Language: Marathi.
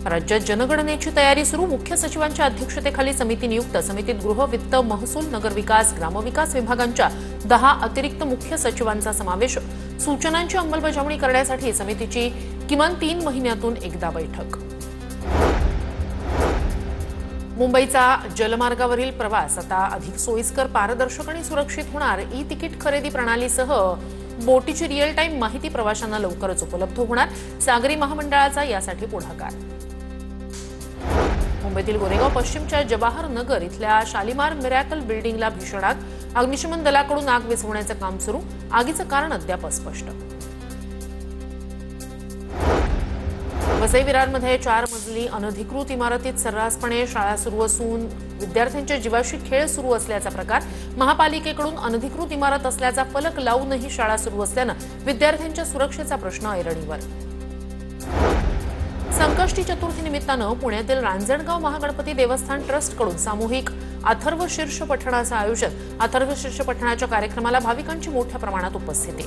राज्यात जनगणनेची तयारी सुरू। मुख्य सचिवांच्या अध्यक्षतेखाली समिती नियुक्त। समितीत गृह, वित्त, महसूल, नगरविकास, ग्रामविकास विभागांच्या 10 अतिरिक्त मुख्य सचिवांचा समावेश। सूचनांची अंमलबजावणी करण्यासाठी समितीची किमान 3 महिन्यातून एकदा बैठक। मुंबईचा जलमार्गावरील प्रवास आता अधिक सोयीस्कर, पारदर्शक आणि सुरक्षित होणार। ई तिकीट खरेदी प्रणालीसह बोटीची रिअल टाइम माहिती प्रवाशांना लवकरच उपलब्ध होणार। सागरी महामंडळाचा यासाठी पुढाकार। मुंबईतील गोरेगाव पश्चिमच्या जवाहर नगर इथल्या शालिमार मिरॅकल बिल्डिंगला भीषण आग। अग्निशमन दलाकडून आग विझवण्याचं काम सुरू। आगीचं कारण अद्याप अस्पष्ट। वसई विरारमध्ये 4 मजली अनधिकृत इमारतीत सर्रासपणे शाळा सुरू असून विद्यार्थ्यांच्या जीवाशी खेळ सुरू असल्याचा प्रकार। महापालिकेकडून अनधिकृत इमारत असल्याचा फलक लावूनही शाळा सुरू असल्यानं विद्यार्थ्यांच्या सुरक्षेचा प्रश्न ऐरणीवर। संकष्टी चतुर्थी निमित्तानं पुण्यातील रांजणगाव महागणपती देवस्थान ट्रस्टकडून सामूहिक अथर्व शीर्ष पठणाचं आयोजन। अथर्व शीर्ष पठणाच्या कार्यक्रमाला भाविकांची मोठ्या प्रमाणात उपस्थिती।